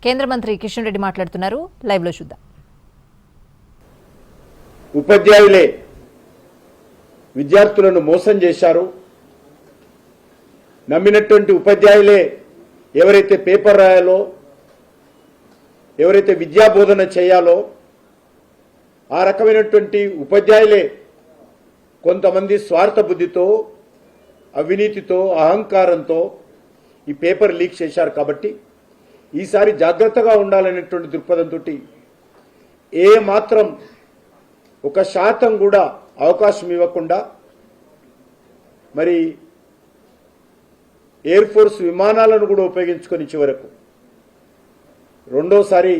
కేంద్ర మంత్రి కిషన్ రెడ్డి మాట్లాడుతున్నారు. లైవ్ లో చూద్దాం. ఉపాధ్యాయులే విద్యార్థులను మోసం చేశారు. నమ్మినటువంటి ఉపాధ్యాయులే ఎవరైతే పేపర్ రాయాలో, ఎవరైతే విద్యా బోధన చేయాలో ఆ రకమైనటువంటి ఉపాధ్యాయులే కొంతమంది స్వార్థ బుద్ధితో, అవినీతితో, అహంకారంతో ఈ పేపర్ లీక్ చేశారు. కాబట్టి ఈసారి జాగ్రత్తగా ఉండాలనేటువంటి దృక్పథంతో ఏ మాత్రం 1% కూడా అవకాశం ఇవ్వకుండా మరి ఎయిర్ ఫోర్స్ విమానాలను కూడా ఉపయోగించుకొని చివరకు రెండోసారి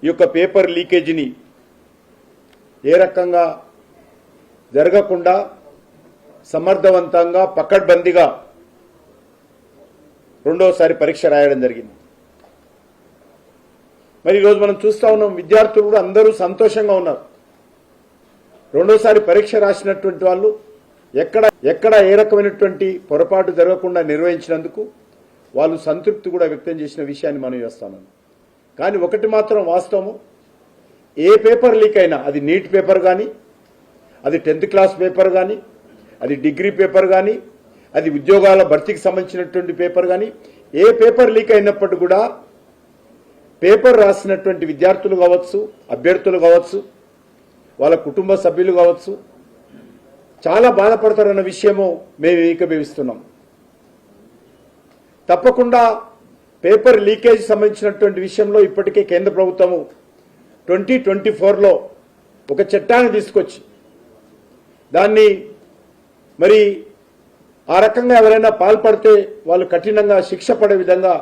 ఈ యొక్క పేపర్ లీకేజీని ఏ రకంగా జరగకుండా సమర్థవంతంగా పకడ్బందీగా రెండోసారి పరీక్ష రాయడం జరిగింది. మరి ఈరోజు మనం చూస్తూ ఉన్నాం, విద్యార్థులు కూడా అందరూ సంతోషంగా ఉన్నారు. రెండోసారి పరీక్ష రాసినటువంటి వాళ్ళు ఎక్కడ ఏ రకమైనటువంటి పొరపాటు జరగకుండా నిర్వహించినందుకు వాళ్ళు సంతృప్తి కూడా వ్యక్తం చేసిన విషయాన్ని మనం చేస్తాము. కానీ ఒకటి మాత్రం వాస్తవము, ఏ పేపర్ లీక్ అయినా, అది నీట్ పేపర్ కానీ, అది 10th క్లాస్ పేపర్ కానీ, అది డిగ్రీ పేపర్ కానీ, అది ఉద్యోగాల భర్తీకి సంబంధించినటువంటి పేపర్ కానీ, ఏ పేపర్ లీక్ అయినప్పటికీ కూడా పేపర్ రాసినటువంటి విద్యార్థులు కావచ్చు, అభ్యర్థులు కావచ్చు, వాళ్ళ కుటుంబ సభ్యులు కావచ్చు, చాలా బాధపడతారన్న విషయము మేము ఏకీభవిస్తున్నాం. తప్పకుండా పేపర్ లీకేజ్ సంబంధించినటువంటి విషయంలో ఇప్పటికే కేంద్ర ప్రభుత్వము 2024లో ఒక చట్టాన్ని తీసుకొచ్చి దాన్ని మరి ఆ రకంగా ఎవరైనా పాల్పడితే వాళ్ళు కఠినంగా శిక్ష పడే విధంగా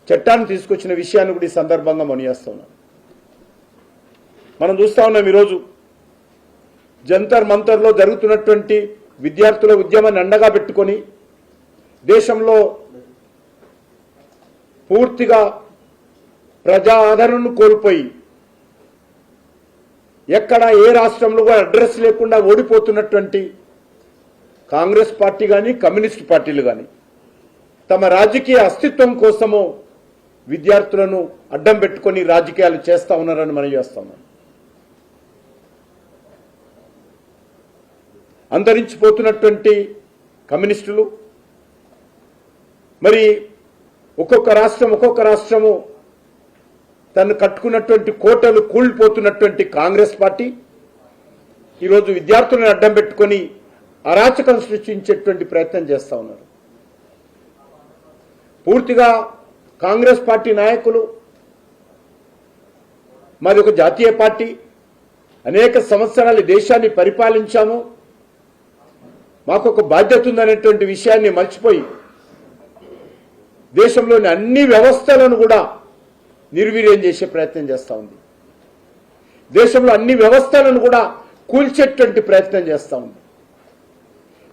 చట్టాన్ని తీసుకొచ్చిన విషయాన్ని కూడా ఈ సందర్భంగా మనం చేస్తున్నాం. మనం చూస్తా ఉన్నాం, ఈరోజు జంతర్ మంతర్లో జరుగుతున్నటువంటి విద్యార్థుల ఉద్యమాన్ని అండగా పెట్టుకొని దేశంలో పూర్తిగా ప్రజా ఆదరణను కోల్పోయి ఎక్కడ ఏ రాష్ట్రంలో కూడా అడ్రస్ లేకుండా ఓడిపోతున్నటువంటి కాంగ్రెస్ పార్టీ కానీ, కమ్యూనిస్ట్ పార్టీలు కానీ తమ రాజకీయ అస్తిత్వం కోసము విద్యార్థులను అడ్డం పెట్టుకొని రాజకీయాలు చేస్తా ఉన్నారని మనం చేస్తున్నాం. అంతరించిపోతున్నటువంటి కమ్యూనిస్టులు, మరి ఒక్కొక్క రాష్ట్రము తను కట్టుకున్నటువంటి కోటలు కూలిపోతున్నటువంటి కాంగ్రెస్ పార్టీ ఈరోజు విద్యార్థులను అడ్డం పెట్టుకొని అరాచకం సృష్టించేటువంటి ప్రయత్నం చేస్తూ ఉన్నారు. పూర్తిగా కాంగ్రెస్ పార్టీ నాయకులు, మాది ఒక జాతీయ పార్టీ, అనేక సంవత్సరాలు దేశాన్ని పరిపాలించాము, మాకు ఒక బాధ్యత ఉందనేటువంటి విషయాన్ని మర్చిపోయి దేశంలోని అన్ని వ్యవస్థలను కూడా నిర్వీర్యం చేసే ప్రయత్నం చేస్తూ ఉంది. దేశంలో అన్ని వ్యవస్థలను కూడా కూల్చేటువంటి ప్రయత్నం చేస్తూ ఉంది.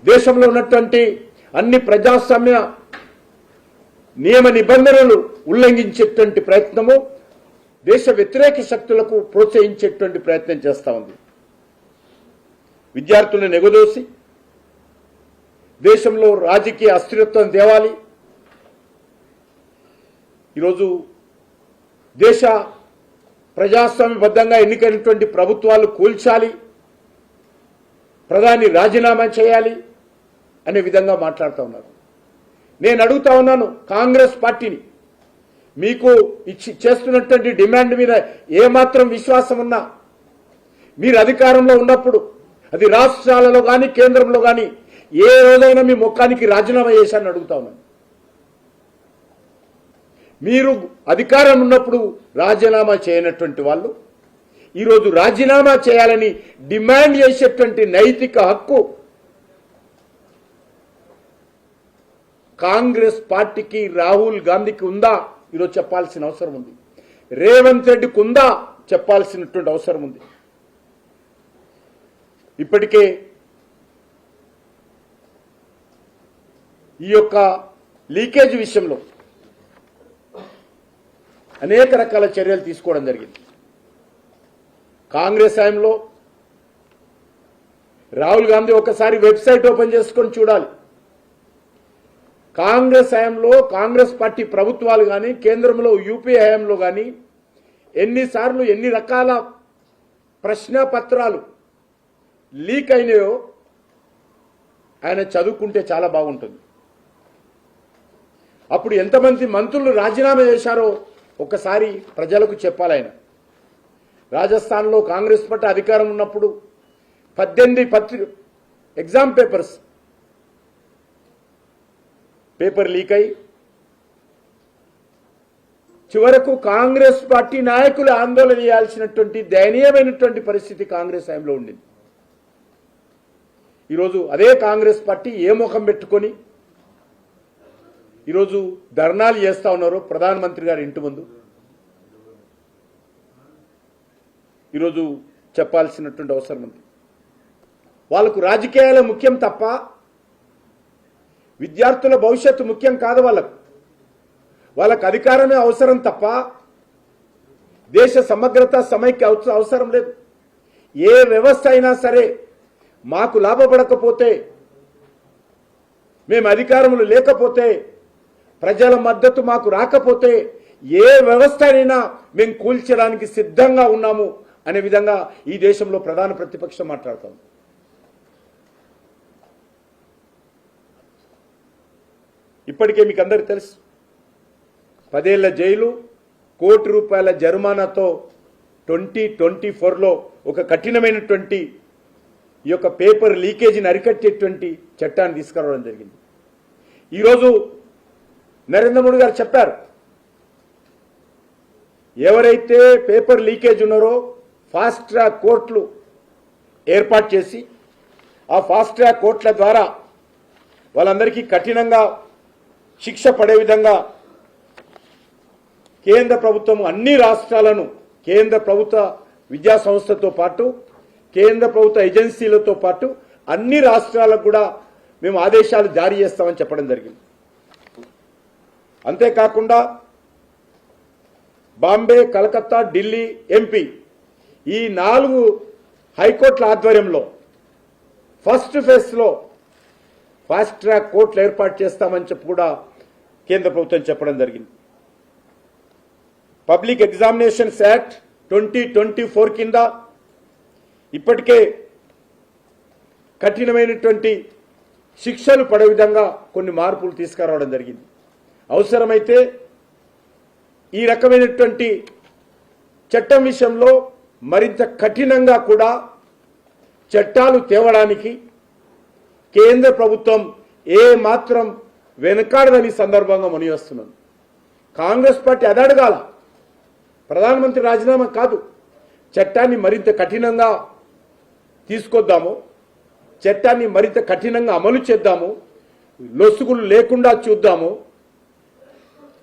దేశంలో ఉన్నటువంటి అన్ని ప్రజాస్వామ్య నియమ నిబంధనలు ఉల్లంఘించేటువంటి ప్రయత్నము, దేశ వ్యతిరేక శక్తులకు ప్రోత్సహించేటువంటి ప్రయత్నం చేస్తూ ఉంది. విద్యార్థులను ఎగదోసి దేశంలో రాజకీయ అస్థిరత్వం తేవాలి, ఈరోజు దేశ ప్రజాస్వామ్యబద్ధంగా ఎన్నికైనటువంటి ప్రభుత్వాలు కూల్చాలి, ప్రధాని రాజీనామా చేయాలి అనే విధంగా మాట్లాడుతూ ఉన్నారు. నేను అడుగుతా ఉన్నాను కాంగ్రెస్ పార్టీని, మీకు చేస్తున్నటువంటి డిమాండ్ మీద ఏమాత్రం విశ్వాసం ఉన్నా, మీరు అధికారంలో ఉన్నప్పుడు అది రాష్ట్రాలలో కానీ కేంద్రంలో కానీ ఏ రోజైనా మీ ముఖానికి రాజీనామా చేశారని అడుగుతా ఉన్నాను. మీరు అధికారం ఉన్నప్పుడు రాజీనామా చేయనటువంటి వాళ్ళు ఈరోజు రాజీనామా చేయాలని డిమాండ్ చేసేటువంటి నైతిక హక్కు కాంగ్రెస్ పార్టీకి, రాహుల్ గాంధీకి ఉందా ఈరోజు చెప్పాల్సిన అవసరం ఉంది. రేవంత్ రెడ్డికి ఉందా చెప్పాల్సినటువంటి అవసరం ఉంది. ఇప్పటికే ఈ యొక్క లీకేజ్ విషయంలో అనేక రకాల చర్యలు తీసుకోవడం జరిగింది. కాంగ్రెస్ హయాంలో రాహుల్ గాంధీ ఒకసారి వెబ్సైట్ ఓపెన్ చేసుకొని చూడాలి. కాంగ్రెస్ హయాంలో కాంగ్రెస్ పార్టీ ప్రభుత్వాలు కానీ కేంద్రంలో యూపీఏ హయాంలో కానీ ఎన్నిసార్లు ఎన్ని రకాల ప్రశ్నపత్రాలు లీక్ అయినాయో ఆయన చదువుకుంటే చాలా బాగుంటుంది. అప్పుడు ఎంతమంది మంత్రులు రాజీనామా చేశారో ఒకసారి ప్రజలకు చెప్పాలి. ఆయన రాజస్థాన్లో కాంగ్రెస్ పార్టీ అధికారం ఉన్నప్పుడు 18 ఎగ్జామ్ పేపర్ లీక్ అయి చివరకు కాంగ్రెస్ పార్టీ నాయకులు ఆందోళన చేయాల్సినటువంటి దయనీయమైనటువంటి పరిస్థితి కాంగ్రెస్ హయాంలో ఉండింది. ఈరోజు అదే కాంగ్రెస్ పార్టీ ఏ ముఖం పెట్టుకొని ఈరోజు ధర్నాలు చేస్తా ఉన్నారు ప్రధానమంత్రి గారి ఇంటి ముందు. ఈరోజు చెప్పాల్సినటువంటి అవసరం ఉంది. వాళ్ళకు రాజకీయాలే ముఖ్యం తప్ప విద్యార్థుల భవిష్యత్తు ముఖ్యం కాదు. వాళ్ళకు అధికారమే అవసరం తప్ప దేశ సమగ్రత సమైక్య అవసరం లేదు. ఏ వ్యవస్థ అయినా సరే మాకు లాభపడకపోతే, మేము అధికారంలో లేకపోతే, ప్రజల మద్దతు మాకు రాకపోతే ఏ వ్యవస్థ అయినా మేము కూల్చడానికి సిద్ధంగా ఉన్నాము అనే విధంగా ఈ దేశంలో ప్రధాన ప్రతిపక్షం మాట్లాడతాం. ఇప్పటికే మీకు అందరికీ తెలుసు, 10 ఏళ్ల జైలు, ₹1 కోటి జరిమానాతో 2024లో ఒక కఠినమైనటువంటి ఈ యొక్క పేపర్ లీకేజీని అరికట్టేటువంటి చట్టాన్ని తీసుకురావడం జరిగింది. ఈరోజు నరేంద్ర మోడీ గారు చెప్పారు, ఎవరైతే పేపర్ లీకేజ్ ఉన్నారో ఫాస్ట్ ట్రాక్ కోర్టులు ఏర్పాటు చేసి ఆ ఫాస్ట్ ట్రాక్ కోర్టుల ద్వారా వాళ్ళందరికీ కఠినంగా శిక్ష పడే విధంగా కేంద్ర ప్రభుత్వం అన్ని రాష్ట్రాలను, కేంద్ర ప్రభుత్వ విద్యా సంస్థతో పాటు కేంద్ర ప్రభుత్వ ఏజెన్సీలతో పాటు అన్ని రాష్ట్రాలకు కూడా మేము ఆదేశాలు జారీ చేస్తామని చెప్పడం జరిగింది. అంతేకాకుండా బాంబే, కలకత్తా, ఢిల్లీ, ఎంపీ ఈ 4 హైకోర్టుల ఆధ్వర్యంలో ఫస్ట్ ఫేజ్లో ఫాస్ట్ ట్రాక్ కోర్టులు ఏర్పాటు చేస్తామని చెప్పి కూడా కేంద్ర ప్రభుత్వం చెప్పడం జరిగింది. పబ్లిక్ ఎగ్జామినేషన్స్ యాక్ట్ 2024 కింద ఇప్పటికే కఠినమైనటువంటి శిక్షలు పడే విధంగా కొన్ని మార్పులు తీసుకురావడం జరిగింది. అవసరమైతే ఈ రకమైనటువంటి చట్టం విషయంలో మరింత కఠినంగా కూడా చట్టాలు తేవడానికి కేంద్ర ప్రభుత్వం ఏ మాత్రం వెనకాడదని సందర్భంగా మనవిస్తున్నాను. కాంగ్రెస్ పార్టీ అది అడగాల, ప్రధానమంత్రి రాజీనామా కాదు, చట్టాన్ని మరింత కఠినంగా తీసుకొద్దాము, చట్టాన్ని మరింత కఠినంగా అమలు చేద్దాము, లొసుగులు లేకుండా చూద్దాము.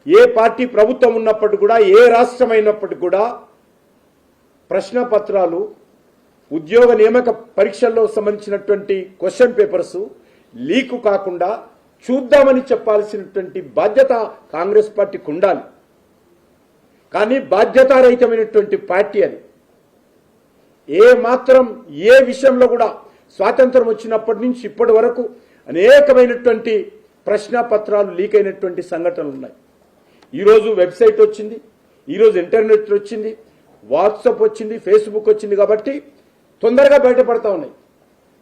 ఏ పార్టీ ప్రభుత్వం ఉన్నప్పటికీ కూడా, ఏ రాష్ట్రం అయినప్పటికీ కూడా ప్రశ్నపత్రాలు, ఉద్యోగ నియామక పరీక్షల్లో సంబంధించినటువంటి క్వశ్చన్ పేపర్స్ లీకు కాకుండా చూద్దామని చెప్పాల్సినటువంటి బాధ్యత కాంగ్రెస్ పార్టీకి ఉండాలి. కానీ బాధ్యతారహితమైనటువంటి పార్టీ అది. ఏ మాత్రం ఏ విషయంలో కూడా స్వాతంత్రం వచ్చినప్పటి నుంచి ఇప్పటి వరకు అనేకమైనటువంటి ప్రశ్నపత్రాలు లీక్ అయినటువంటి సంఘటనలు ఉన్నాయి. ఈరోజు వెబ్సైట్ వచ్చింది, ఈరోజు ఇంటర్నెట్ వచ్చింది, వాట్సాప్ వచ్చింది, ఫేస్బుక్ వచ్చింది కాబట్టి తొందరగా బయటపడతా ఉన్నాయి.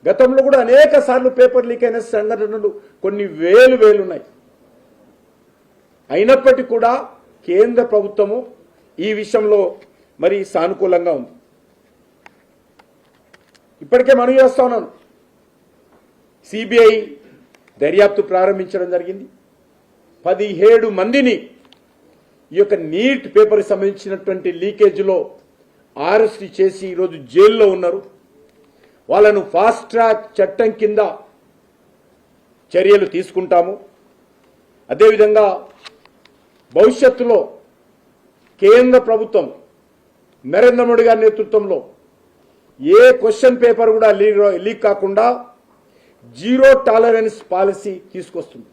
గతంలో కూడా అనేక సార్లు పేపర్ లీక్ అయిన సంఘటనలు కొన్ని వేలు ఉన్నాయి. అయినప్పటికీ కూడా కేంద్ర ప్రభుత్వము ఈ విషయంలో మరి సానుకూలంగా ఉంది. ఇప్పటికే మనవి చేస్తా ఉన్నాను, సిబిఐ దర్యాప్తు ప్రారంభించడం జరిగింది. 17 మందిని ఈ యొక్క నీట్ పేపర్కి సంబంధించినటువంటి లీకేజ్లో అరెస్ట్ చేసి ఈరోజు జైల్లో ఉన్నారు. వాళ్ళను ఫాస్ట్ ట్రాక్ చట్టం కింద చర్యలు తీసుకుంటాము. అదేవిధంగా భవిష్యత్తులో కేంద్ర ప్రభుత్వం నరేంద్ర మోడీ గారి నేతృత్వంలో ఏ క్వశ్చన్ పేపర్ కూడా లీక్ కాకుండా జీరో టాలరెన్స్ పాలసీ తీసుకొస్తుంది.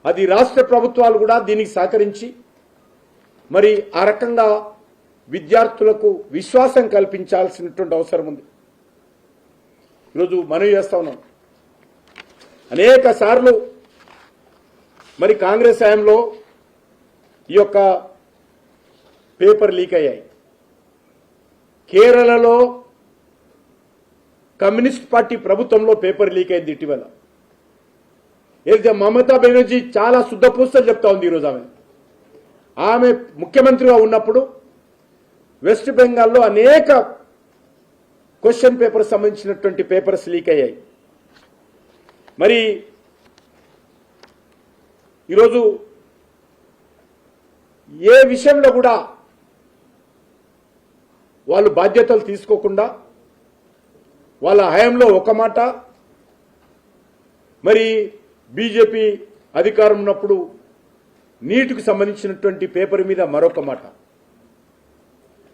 అది రాష్ట్ర ప్రభుత్వాలు కూడా దీనికి సహకరించి మరి ఆ రకంగా విద్యార్థులకు విశ్వాసం కల్పించాల్సినటువంటి అవసరం ఉంది. ఈరోజు మనవి చేస్తా ఉన్నాం, అనేక సార్లు మరి కాంగ్రెస్ హయాంలో ఈ యొక్క పేపర్ లీక్ అయ్యాయి. కేరళలో కమ్యూనిస్ట్ పార్టీ ప్రభుత్వంలో పేపర్ లీక్ అయింది ఇటీవల. ఏదైతే మమతా బెనర్జీ చాలా శుద్ధపూస్తలు చెప్తా ఉంది ఈరోజు. ఆమె ముఖ్యమంత్రిగా ఉన్నప్పుడు వెస్ట్ బెంగాల్లో అనేక క్వశ్చన్ పేపర్ సంబంధించినటువంటి పేపర్స్ లీక్ అయ్యాయి. మరి ఈరోజు ఏ విషయంలో కూడా వాళ్ళు బాధ్యతలు తీసుకోకుండా వాళ్ళ హయాంలో ఒక మాట, మరి బీజేపీ అధికారం ఉన్నప్పుడు నీటికి సంబంధించినటువంటి పేపర్ మీద మరొక మాట.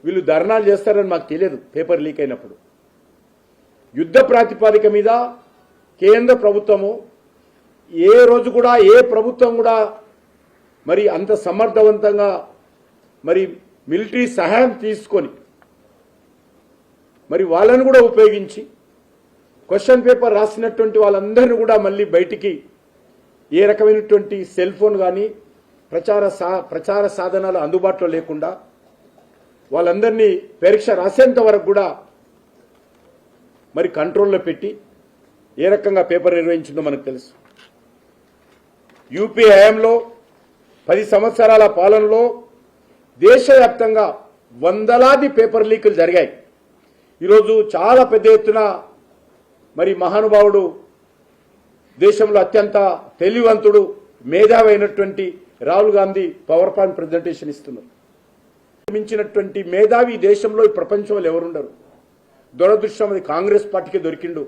వీళ్ళు ధర్నాలు చేస్తారని మాకు తెలియదు. పేపర్ లీక్ అయినప్పుడు యుద్ధ ప్రాతిపాదిక మీద కేంద్ర ప్రభుత్వము ఏ రోజు కూడా ఏ ప్రభుత్వం కూడా మరి అంత సమర్థవంతంగా మరి మిలిటరీ సహాయం తీసుకొని మరి వాళ్ళను కూడా ఉపయోగించి క్వశ్చన్ పేపర్ రాసినటువంటి వాళ్ళందరినీ కూడా మళ్ళీ బయటికి ఏ రకమైనటువంటి సెల్ ఫోన్ కానీ ప్రచార సాధనాలు అందుబాటులో లేకుండా వాళ్ళందరినీ పరీక్ష రాసేంత వరకు కూడా మరి కంట్రోల్లో పెట్టి ఏ రకంగా పేపర్ నిర్వహించిందో మనకు తెలుసు. యూపీ హయాంలో 10 సంవత్సరాల పాలనలో దేశవ్యాప్తంగా వందలాది పేపర్ లీకులు జరిగాయి. ఈరోజు చాలా పెద్ద ఎత్తున మరి మహానుభావుడు, దేశంలో అత్యంత తెలివివంతుడు, మేధావి అయినటువంటి Rahul Gandhi power point presentation ఇస్తున్నారు. మించినటువంటి మేధావి దేశంలో ఈ ప్రపంచంలో ఎవరుండరు. దురదృష్టం అది కాంగ్రెస్ పార్టీకి దొరికిండు.